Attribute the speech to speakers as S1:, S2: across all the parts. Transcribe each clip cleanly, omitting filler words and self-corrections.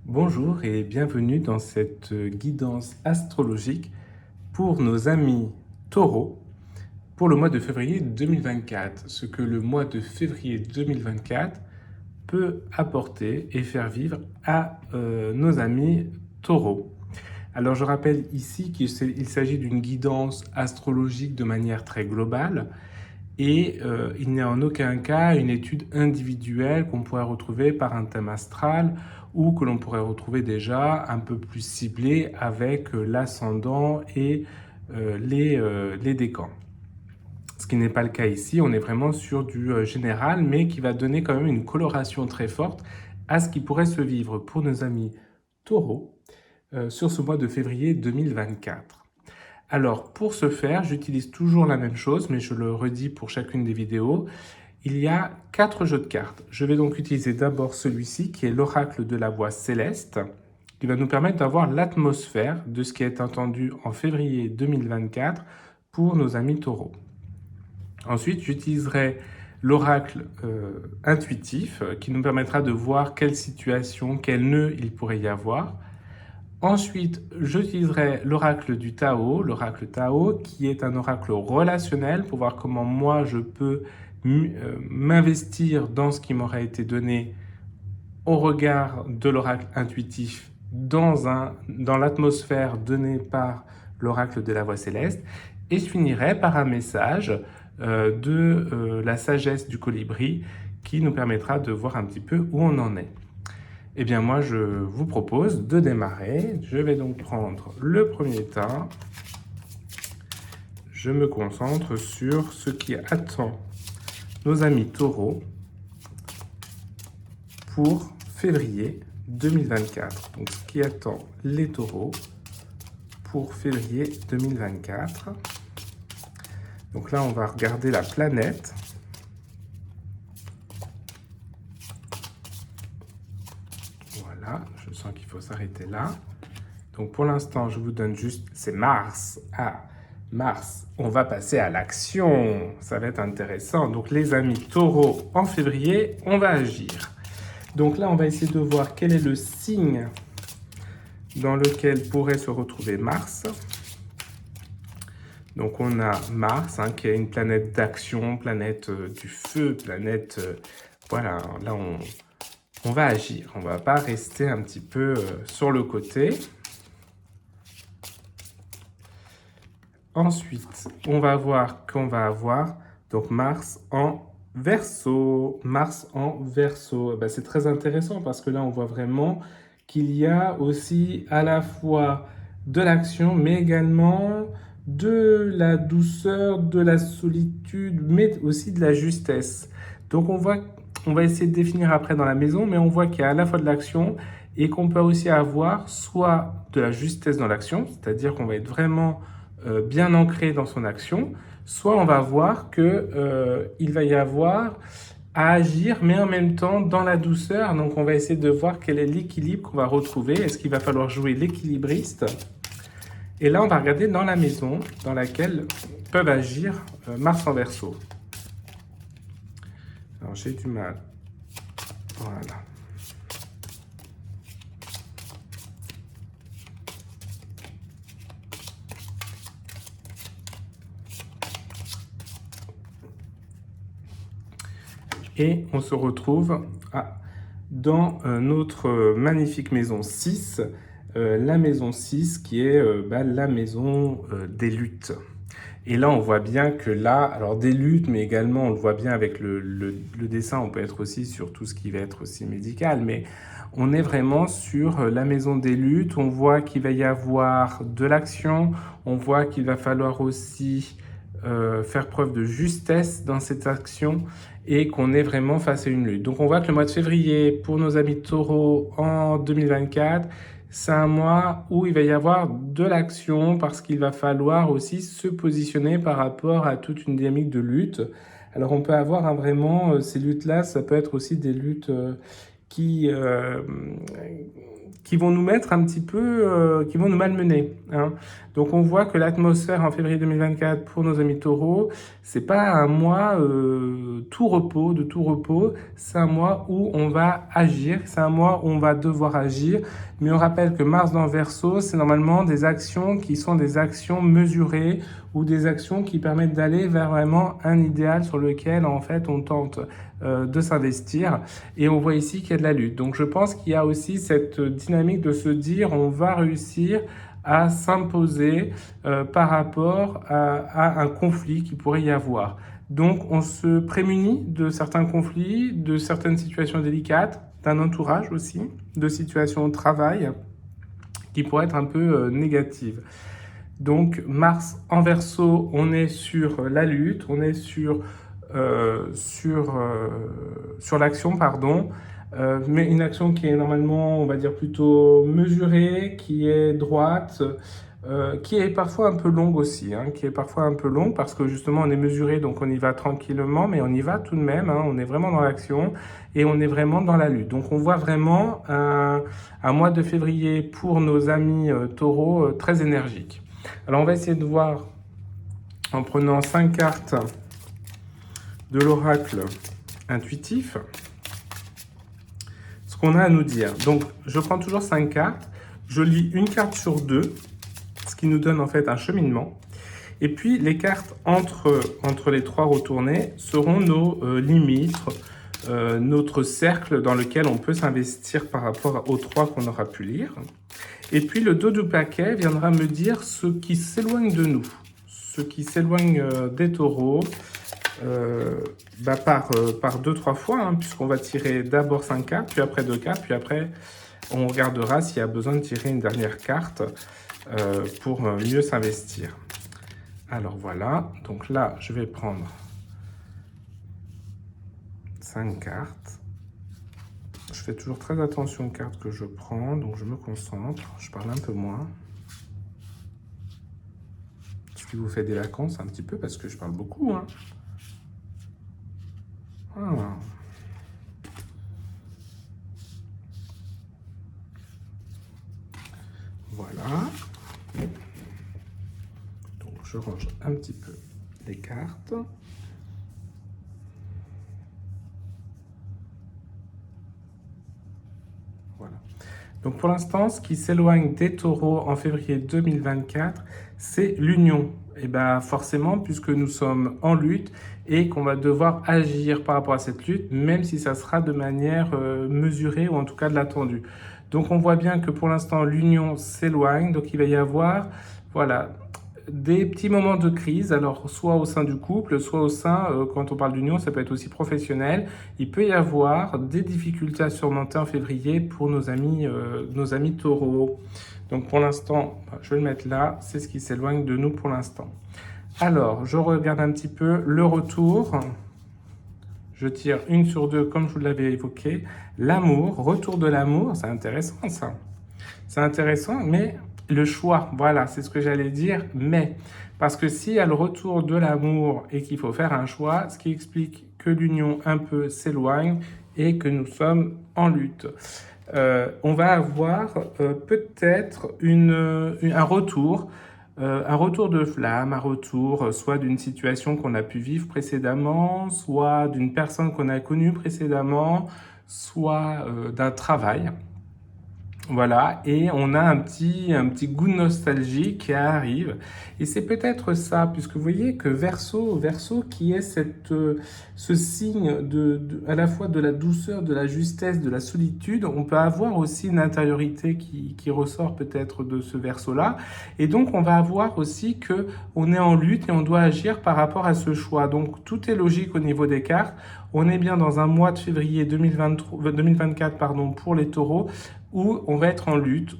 S1: Bonjour et bienvenue dans cette guidance astrologique pour nos amis taureaux pour le mois de février 2024. Ce que le mois de février 2024 peut apporter et faire vivre à nos amis taureaux. Alors je rappelle ici qu'il s'agit d'une guidance astrologique de manière très globale et il n'est en aucun cas une étude individuelle qu'on pourrait retrouver par un thème astral ou que l'on pourrait retrouver déjà un peu plus ciblée avec l'ascendant et les décans. Ce qui n'est pas le cas ici, on est vraiment sur du général, mais qui va donner quand même une coloration très forte à ce qui pourrait se vivre pour nos amis taureaux sur ce mois de février 2024. Alors, pour ce faire, j'utilise toujours la même chose, mais je le redis pour chacune des vidéos. Il y a 4 jeux de cartes. Je vais donc utiliser d'abord celui-ci, qui est l'oracle de la voix céleste, qui va nous permettre d'avoir l'atmosphère de ce qui est entendu en février 2024 pour nos amis taureaux. Ensuite, j'utiliserai l'oracle intuitif, qui nous permettra de voir quelle situation, quel nœud il pourrait y avoir. Ensuite, j'utiliserai l'oracle du Tao, qui est un oracle relationnel pour voir comment moi je peux m'investir dans ce qui m'aurait été donné au regard de l'oracle intuitif dans l'atmosphère donnée par l'oracle de la voix céleste. Et je finirai par un message de la sagesse du colibri qui nous permettra de voir un petit peu où on en est. Eh bien, moi, je vous propose de démarrer. Je vais donc prendre le premier tas. Je me concentre sur ce qui attend nos amis taureaux pour février 2024. Donc, ce qui attend les taureaux pour février 2024. Donc là, on va regarder la planète. Je sens qu'il faut s'arrêter là. Donc pour l'instant, je vous donne juste, c'est Mars. Ah, Mars, on va passer à l'action. Ça va être intéressant. Donc les amis taureaux, en février, on va agir. Donc là, on va essayer de voir quel est le signe dans lequel pourrait se retrouver Mars. Donc on a Mars, qui est une planète d'action, planète du feu, planète... voilà, là on va agir, on ne va pas rester un petit peu sur le côté. Ensuite, on va voir qu'on va avoir donc Mars en Verseau. Mars en Verseau, c'est très intéressant parce que là, on voit vraiment qu'il y a aussi à la fois de l'action, mais également de la douceur, de la solitude, mais aussi de la justesse. Donc, on va essayer de définir après dans la maison, mais on voit qu'il y a à la fois de l'action et qu'on peut aussi avoir soit de la justesse dans l'action, c'est-à-dire qu'on va être vraiment bien ancré dans son action, soit on va voir qu'il va y avoir à agir, mais en même temps dans la douceur. Donc on va essayer de voir quel est l'équilibre qu'on va retrouver. Est-ce qu'il va falloir jouer l'équilibriste? Et là, on va regarder dans la maison dans laquelle peuvent agir Mars en Verseau. Alors j'ai du mal. Voilà. Et on se retrouve dans notre magnifique maison 6, la maison 6 qui est la maison des luttes. Et là, on voit bien que là, alors des luttes, mais également, on le voit bien avec le dessin, on peut être aussi sur tout ce qui va être aussi médical, mais on est vraiment sur la maison des luttes. On voit qu'il va y avoir de l'action, on voit qu'il va falloir aussi faire preuve de justesse dans cette action et qu'on est vraiment face à une lutte. Donc on voit que le mois de février, pour nos amis taureaux en 2024, c'est un mois où il va y avoir de l'action parce qu'il va falloir aussi se positionner par rapport à toute une dynamique de lutte. Alors on peut avoir vraiment ces luttes-là, ça peut être aussi des luttes qui qui vont nous mettre un petit peu, qui vont nous malmener, hein. Donc on voit que l'atmosphère en février 2024 pour nos amis taureaux, c'est pas un mois tout repos, c'est un mois où on va agir, c'est un mois où on va devoir agir, mais on rappelle que Mars dans Verseau, c'est normalement des actions qui sont des actions mesurées ou des actions qui permettent d'aller vers vraiment un idéal sur lequel en fait on tente de s'investir, et on voit ici qu'il y a de la lutte. Donc je pense qu'il y a aussi cette dynamique de se dire on va réussir à s'imposer par rapport à un conflit qui pourrait y avoir. Donc on se prémunit de certains conflits, de certaines situations délicates, d'un entourage aussi, de situations de travail qui pourraient être un peu négatives. Donc Mars en Verseau, on est sur la lutte, on est sur l'action, pardon, mais une action qui est normalement, on va dire, plutôt mesurée, qui est droite, qui est parfois un peu longue aussi, hein, qui est parfois un peu longue parce que justement on est mesuré, donc on y va tranquillement, mais on y va tout de même, hein, on est vraiment dans l'action et on est vraiment dans la lutte. Donc on voit vraiment un mois de février pour nos amis taureaux très énergique. Alors on va essayer de voir en prenant 5 cartes de l'oracle intuitif ce qu'on a à nous dire. Donc je prends toujours 5 cartes, je lis une carte sur 2, ce qui nous donne en fait un cheminement. Et puis les cartes entre les 3 retournées seront nos limites, notre cercle dans lequel on peut s'investir par rapport aux 3 qu'on aura pu lire. Et puis le dos du paquet viendra me dire ce qui s'éloigne de nous, ce qui s'éloigne des taureaux, par 2-3 fois, hein, puisqu'on va tirer d'abord 5 cartes, puis après 2 cartes, puis après on regardera s'il y a besoin de tirer une dernière carte pour mieux s'investir. Alors voilà, donc là je vais prendre 5 cartes. Je fais toujours très attention aux cartes que je prends, donc je me concentre, je parle un peu moins. Ce qui vous fait des vacances un petit peu, parce que je parle beaucoup, hein. Voilà. Voilà. Donc je range un petit peu les cartes. Voilà. Donc pour l'instant, ce qui s'éloigne des taureaux en février 2024, c'est l'union. Et bien forcément, puisque nous sommes en lutte et qu'on va devoir agir par rapport à cette lutte, même si ça sera de manière mesurée ou en tout cas de l'attendu. Donc on voit bien que pour l'instant, l'union s'éloigne. Donc il va y avoir, voilà, des petits moments de crise, alors soit au sein du couple, soit au sein, quand on parle d'union, ça peut être aussi professionnel. Il peut y avoir des difficultés à surmonter en février pour nos amis taureaux. Donc pour l'instant, je vais le mettre là, c'est ce qui s'éloigne de nous pour l'instant. Alors, je regarde un petit peu le retour. Je tire une sur 2, comme je vous l'avais évoqué. L'amour, retour de l'amour, c'est intéressant ça. C'est intéressant, mais le choix, voilà, c'est ce que j'allais dire, mais. Parce que s'il y a le retour de l'amour et qu'il faut faire un choix, ce qui explique que l'union un peu s'éloigne et que nous sommes en lutte. On va avoir peut-être un retour de flamme, un retour soit d'une situation qu'on a pu vivre précédemment, soit d'une personne qu'on a connue précédemment, soit d'un travail. Voilà, et on a un petit goût de nostalgie qui arrive. Et c'est peut-être ça, puisque vous voyez que Verseau qui est ce signe à la fois de la douceur, de la justesse, de la solitude, on peut avoir aussi une intériorité qui ressort peut-être de ce Verseau-là. Et donc, on va avoir aussi qu'on est en lutte et on doit agir par rapport à ce choix. Donc, tout est logique au niveau des cartes. On est bien dans un mois de février 2024 pour les taureaux, où on va être en lutte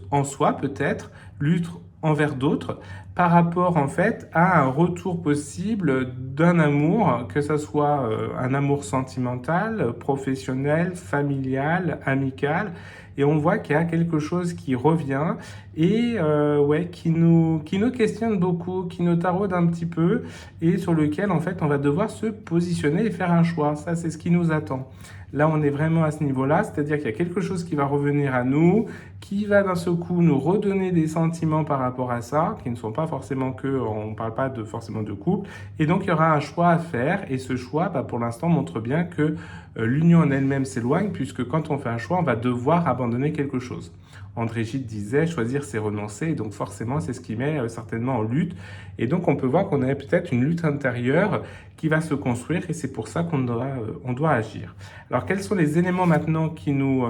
S1: en soi peut-être, lutte envers d'autres, par rapport en fait à un retour possible d'un amour, que ce soit un amour sentimental, professionnel, familial, amical. Et on voit qu'il y a quelque chose qui revient et ouais, qui nous questionne beaucoup, qui nous taraude un petit peu et sur lequel en fait on va devoir se positionner et faire un choix. Ça, c'est ce qui nous attend. Là, on est vraiment à ce niveau-là, c'est-à-dire qu'il y a quelque chose qui va revenir à nous, qui va d'un seul coup nous redonner des sentiments par rapport à ça, qui ne sont pas forcément que, on ne parle pas de, forcément de couple, et donc il y aura un choix à faire, et ce choix, bah, pour l'instant, montre bien que l'union en elle-même s'éloigne, puisque quand on fait un choix, on va devoir abandonner quelque chose. André Gide disait choisir c'est renoncer, et donc forcément c'est ce qui met certainement en lutte. Et donc on peut voir qu'on a peut-être une lutte intérieure qui va se construire et c'est pour ça on doit agir. Alors quels sont les éléments maintenant qui nous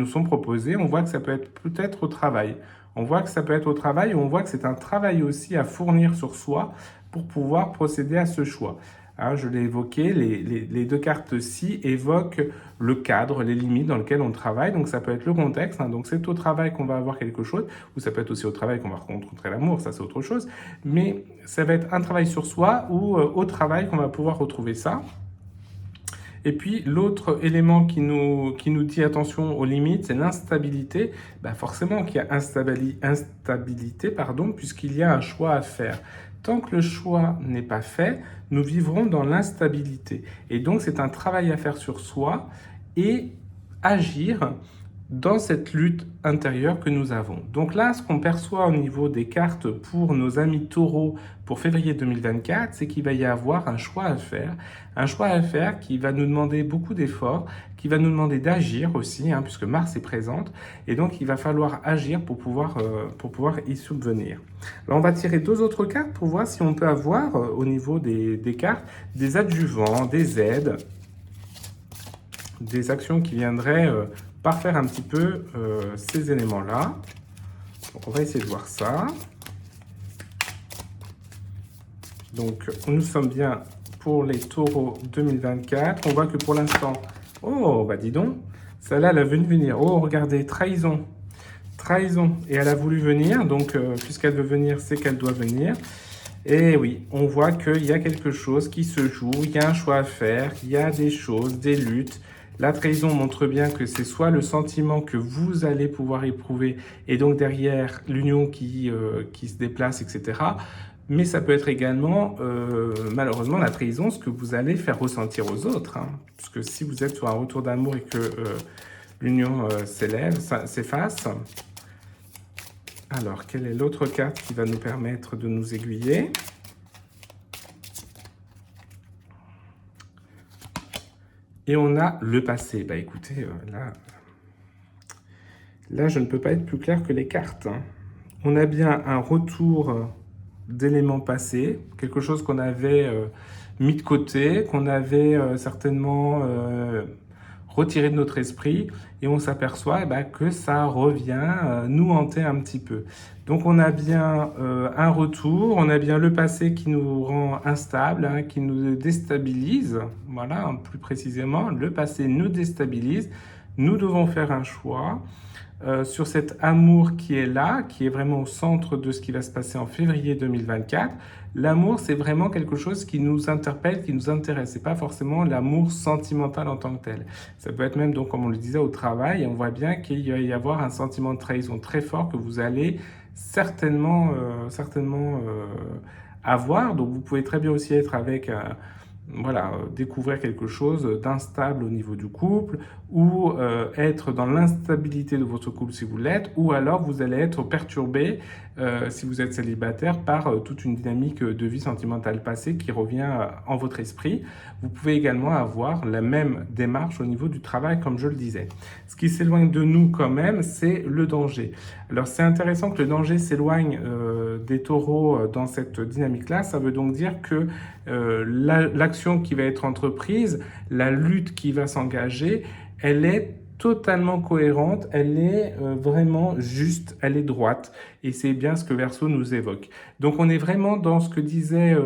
S1: sont proposés? On voit que ça peut être peut-être au travail. On voit que ça peut être au travail, on voit que c'est un travail aussi à fournir sur soi pour pouvoir procéder à ce choix. Hein, je l'ai évoqué, les deux cartes-ci évoquent le cadre, les limites dans lesquelles on travaille. Donc ça peut être le contexte, hein, donc c'est au travail qu'on va avoir quelque chose, ou ça peut être aussi au travail qu'on va rencontrer l'amour, ça c'est autre chose. Mais ça va être un travail sur soi ou au travail qu'on va pouvoir retrouver ça. Et puis l'autre élément qui nous dit attention aux limites, c'est l'instabilité. Bah forcément qu'il y a instabilité, pardon, puisqu'il y a un choix à faire. Tant que le choix n'est pas fait, nous vivrons dans l'instabilité. Et donc c'est un travail à faire sur soi et agir dans cette lutte intérieure que nous avons. Donc là, ce qu'on perçoit au niveau des cartes pour nos amis taureaux pour février 2024, c'est qu'il va y avoir un choix à faire qui va nous demander beaucoup d'efforts, qui va nous demander d'agir aussi, hein, puisque Mars est présente, et donc il va falloir agir pour pouvoir y subvenir. Alors on va tirer deux autres cartes pour voir si on peut avoir, au niveau des cartes, des adjuvants, des aides, des actions qui viendraient parfaire un petit peu ces éléments-là. Donc on va essayer de voir ça. Donc nous sommes bien pour les taureaux 2024. On voit que pour l'instant, oh bah dis donc, celle-là elle a vu venir. Oh regardez, trahison. Trahison. Et elle a voulu venir, donc puisqu'elle veut venir, c'est qu'elle doit venir. Et oui, on voit qu'il y a quelque chose qui se joue, il y a un choix à faire, il y a des choses, des luttes. La trahison montre bien que c'est soit le sentiment que vous allez pouvoir éprouver, et donc derrière l'union qui se déplace, etc. Mais ça peut être également, malheureusement, la trahison, ce que vous allez faire ressentir aux autres. Hein. Parce que si vous êtes sur un retour d'amour et que l'union s'efface. Alors, quelle est l'autre carte qui va nous permettre de nous aiguiller ? Et on a le passé. Bah écoutez, là, je ne peux pas être plus clair que les cartes. Hein. On a bien un retour d'éléments passés, quelque chose qu'on avait mis de côté, qu'on avait certainement retiré de notre esprit, et on s'aperçoit que ça revient nous hanter un petit peu. Donc on a bien un retour, on a bien le passé qui nous rend instable, hein, qui nous déstabilise, voilà, hein, plus précisément, le passé nous déstabilise, nous devons faire un choix. Sur cet amour qui est là, qui est vraiment au centre de ce qui va se passer en février 2024. L'amour, c'est vraiment quelque chose qui nous interpelle, qui nous intéresse. C'est pas forcément l'amour sentimental en tant que tel. Ça peut être même, donc, comme on le disait, au travail, et on voit bien qu'il va y avoir un sentiment de trahison très fort que vous allez certainement avoir. Donc, vous pouvez très bien aussi être avec voilà, découvrir quelque chose d'instable au niveau du couple ou être dans l'instabilité de votre couple si vous l'êtes, ou alors vous allez être perturbé si vous êtes célibataire par toute une dynamique de vie sentimentale passée qui revient en votre esprit. Vous pouvez également avoir la même démarche au niveau du travail, comme je le disais. Ce qui s'éloigne de nous quand même, c'est le danger. Alors c'est intéressant que le danger s'éloigne des taureaux dans cette dynamique-là. Ça veut donc dire que l'action qui va être entreprise, la lutte qui va s'engager, elle est totalement cohérente, elle est vraiment juste, elle est droite. Et c'est bien ce que Verseau nous évoque. Donc on est vraiment dans ce que disait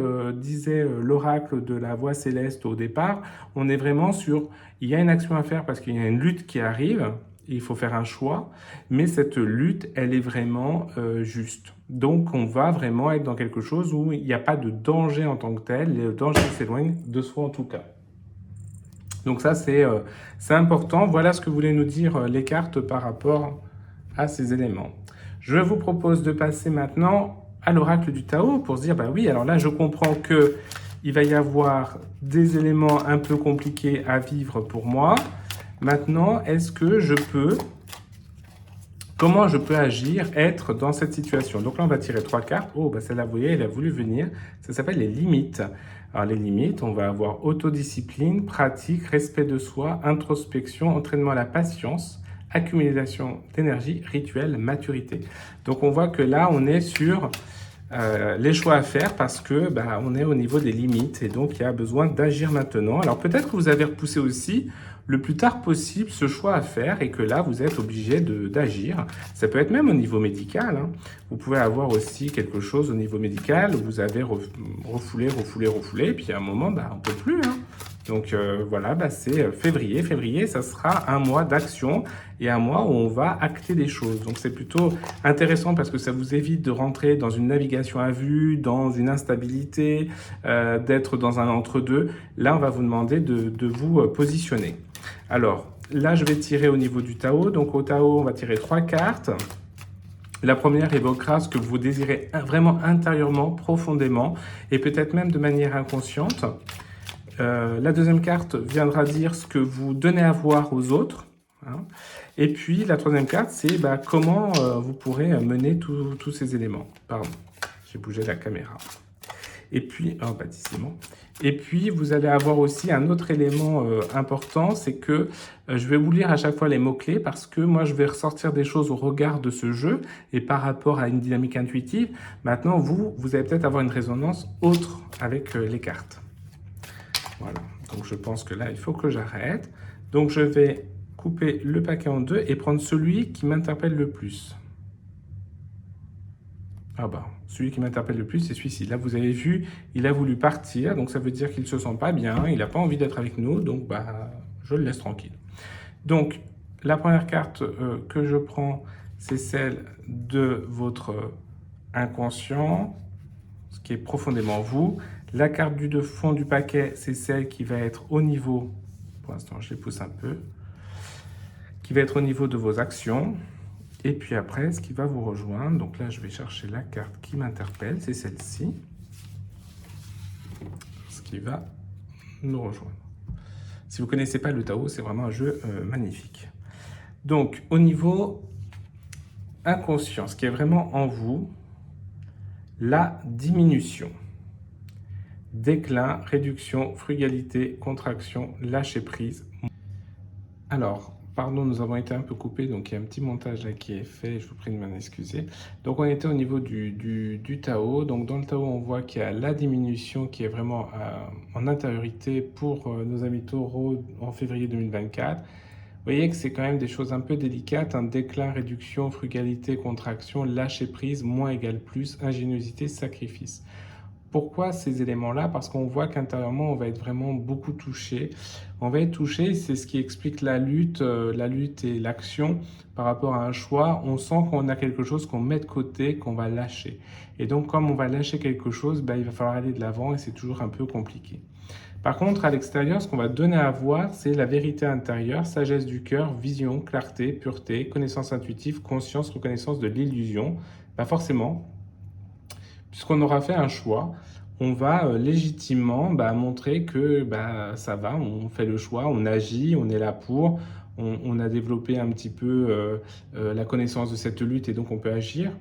S1: l'oracle de la voix céleste au départ. On est vraiment sur, il y a une action à faire parce qu'il y a une lutte qui arrive. il faut faire un choix, mais cette lutte, elle est vraiment juste. Donc, on va vraiment être dans quelque chose où il n'y a pas de danger en tant que tel, le danger s'éloigne de soi en tout cas. Donc ça, c'est important. Voilà ce que voulaient nous dire les cartes par rapport à ces éléments. Je vous propose de passer maintenant à l'oracle du Tao pour se dire, bah oui, alors là, je comprends que il va y avoir des éléments un peu compliqués à vivre pour moi. Maintenant, est-ce que je peux, comment je peux agir, être dans cette situation? Donc là, on va tirer 3 cartes. Oh, bah celle-là, vous voyez, elle a voulu venir. Ça s'appelle les limites. Alors les limites, on va avoir autodiscipline, pratique, respect de soi, introspection, entraînement à la patience, accumulation d'énergie, rituel, maturité. Donc on voit que là, on est sur les choix à faire parce que bah, on est au niveau des limites et donc il y a besoin d'agir maintenant. Alors peut-être que vous avez repoussé aussi le plus tard possible ce choix à faire et que là vous êtes obligé d'agir. Ça peut être même au niveau médical, hein. Vous pouvez avoir aussi quelque chose au niveau médical où vous avez refoulé, puis à un moment bah, on ne peut plus, hein. Donc voilà, bah, c'est février. Février, ça sera un mois d'action et un mois où on va acter des choses. Donc c'est plutôt intéressant parce que ça vous évite de rentrer dans une navigation à vue, dans une instabilité, d'être dans un entre-deux. Là, on va vous demander de vous positionner. Alors, là, je vais tirer au niveau du Tao. Donc au Tao, on va tirer 3 cartes. La première évoquera ce que vous désirez vraiment intérieurement, profondément, et peut-être même de manière inconsciente. La deuxième carte viendra dire ce que vous donnez à voir aux autres, hein. Et puis la troisième carte, c'est bah, comment vous pourrez mener tous ces éléments. Pardon, j'ai bougé la caméra. Et puis, oh, bâtissement. Et puis, vous allez avoir aussi un autre élément important, c'est que je vais vous lire à chaque fois les mots-clés parce que moi, je vais ressortir des choses au regard de ce jeu et par rapport à une dynamique intuitive. Maintenant, vous allez peut-être avoir une résonance autre avec les cartes. Voilà, donc je pense que là, il faut que j'arrête. Donc, je vais couper le paquet en deux et prendre celui qui m'interpelle le plus. Ah bah, celui qui m'interpelle le plus, c'est celui-ci. Là, vous avez vu, il a voulu partir, donc ça veut dire qu'il ne se sent pas bien, il n'a pas envie d'être avec nous, donc bah, je le laisse tranquille. Donc, la première carte que je prends, c'est celle de votre inconscient, ce qui est profondément vous. La carte du fond du paquet, c'est celle qui va être au niveau, pour l'instant je les pousse un peu, qui va être au niveau de vos actions. Et puis après, ce qui va vous rejoindre, donc là je vais chercher la carte qui m'interpelle, c'est celle-ci, ce qui va nous rejoindre. Si vous ne connaissez pas le Tao, c'est vraiment un jeu magnifique. Donc au niveau inconscient, ce qui est vraiment en vous, la diminution, déclin, réduction, frugalité, contraction, lâcher prise. Alors, pardon, nous avons été un peu coupés, donc il y a un petit montage là qui est fait, je vous prie de m'en excuser. Donc on était au niveau du Tao, donc dans le Tao on voit qu'il y a la diminution qui est vraiment en intériorité pour nos amis taureaux en février 2024. Vous voyez que c'est quand même des choses un peu délicates, un déclin, réduction, frugalité, contraction, lâcher prise, moins égale plus, ingéniosité, sacrifice. Pourquoi ces éléments-là? Parce qu'on voit qu'intérieurement, on va être vraiment beaucoup touché. On va être touché, c'est ce qui explique la lutte et l'action par rapport à un choix. On sent qu'on a quelque chose qu'on met de côté, qu'on va lâcher. Et donc, comme on va lâcher quelque chose, bah, il va falloir aller de l'avant et c'est toujours un peu compliqué. Par contre, à l'extérieur, ce qu'on va donner à voir, c'est la vérité intérieure, sagesse du cœur, vision, clarté, pureté, connaissance intuitive, conscience, reconnaissance de l'illusion. Bah forcément, puisqu'on aura fait un choix, on va légitimement montrer que ça va, on fait le choix, on agit, on est là pour, on a développé un petit peu la connaissance de cette lutte et donc on peut agir.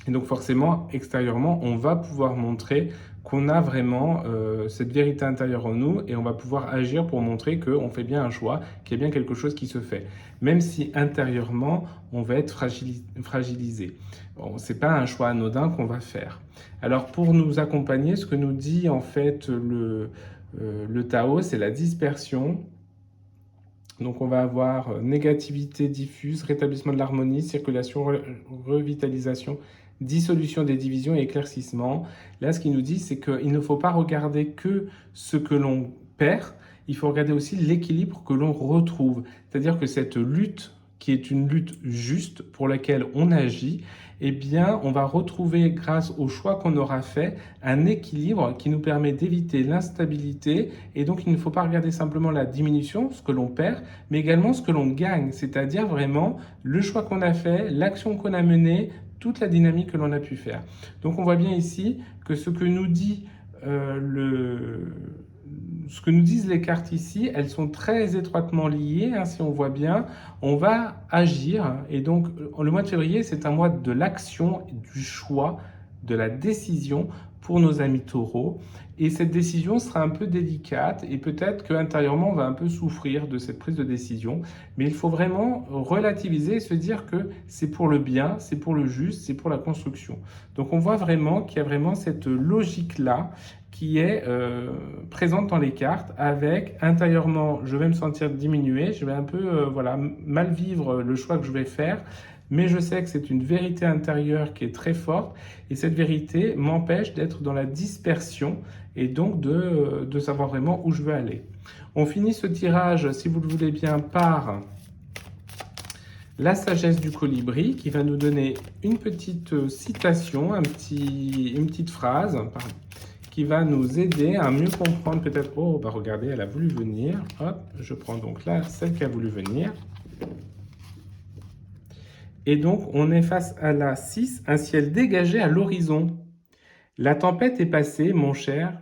S1: Et donc forcément, extérieurement, on va pouvoir montrer qu'on a vraiment cette vérité intérieure en nous et on va pouvoir agir pour montrer qu'on fait bien un choix, qu'il y a bien quelque chose qui se fait. Même si intérieurement, on va être fragilisé. Bon, ce n'est pas un choix anodin qu'on va faire. Alors pour nous accompagner, ce que nous dit en fait le Tao, c'est la dispersion. Donc on va avoir négativité diffuse, rétablissement de l'harmonie, circulation, revitalisation, dissolution des divisions et éclaircissement. Là, ce qu'il nous dit, c'est qu'il ne faut pas regarder que ce que l'on perd, il faut regarder aussi l'équilibre que l'on retrouve. C'est-à-dire que cette lutte qui est une lutte juste pour laquelle on agit, eh bien, on va retrouver, grâce au choix qu'on aura fait, un équilibre qui nous permet d'éviter l'instabilité. Et donc, il ne faut pas regarder simplement la diminution, ce que l'on perd, mais également ce que l'on gagne, c'est-à-dire vraiment le choix qu'on a fait, l'action qu'on a menée, toute la dynamique que l'on a pu faire. Donc, on voit bien ici que ce que nous dit ce que nous disent les cartes ici, elles sont très étroitement liées, hein, si on voit bien. On va agir, et donc le mois de février, c'est un mois de l'action, du choix, de la décision pour nos amis taureaux. Et cette décision sera un peu délicate, et peut-être qu'intérieurement, on va un peu souffrir de cette prise de décision. Mais il faut vraiment relativiser et se dire que c'est pour le bien, c'est pour le juste, c'est pour la construction. Donc on voit vraiment qu'il y a vraiment cette logique-là qui est présente dans les cartes, avec intérieurement, je vais me sentir diminué, je vais un peu voilà, mal vivre le choix que je vais faire, mais je sais que c'est une vérité intérieure qui est très forte, et cette vérité m'empêche d'être dans la dispersion, et donc de savoir vraiment où je veux aller. On finit ce tirage, si vous le voulez bien, par la sagesse du colibri, qui va nous donner une petite citation, une petite phrase, pardon, qui va nous aider à mieux comprendre peut-être... Oh, bah regardez, elle a voulu venir. Hop, je prends donc là celle qui a voulu venir. Et donc, on est face à la 6, un ciel dégagé à l'horizon. La tempête est passée, mon cher,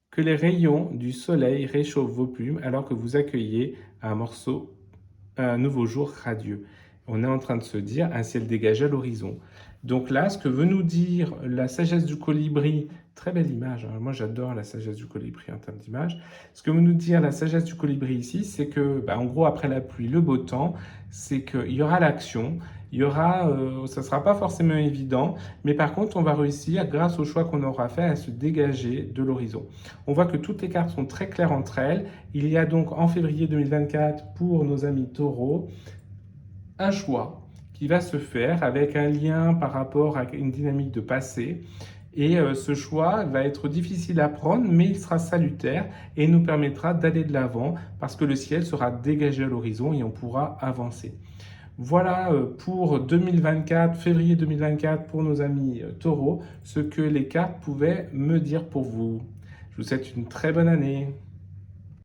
S1: que les rayons du soleil réchauffent vos plumes alors que vous accueillez un nouveau jour radieux. On est en train de se dire un ciel dégagé à l'horizon. Donc là, ce que veut nous dire la sagesse du colibri, très belle image, hein. Moi j'adore la sagesse du colibri en termes d'image. Ce que veut nous dire la sagesse du colibri ici, c'est que, en gros, après la pluie, le beau temps, c'est qu'il y aura l'action, il y aura, ça ne sera pas forcément évident, mais par contre, on va réussir, grâce au choix qu'on aura fait, à se dégager de l'horizon. On voit que toutes les cartes sont très claires entre elles. Il y a donc en février 2024, pour nos amis taureaux, un choix qui va se faire avec un lien par rapport à une dynamique de passé. Et ce choix va être difficile à prendre, mais il sera salutaire et nous permettra d'aller de l'avant parce que le ciel sera dégagé à l'horizon et on pourra avancer. Voilà pour 2024, février 2024, pour nos amis taureaux, ce que les cartes pouvaient me dire pour vous. Je vous souhaite une très bonne année.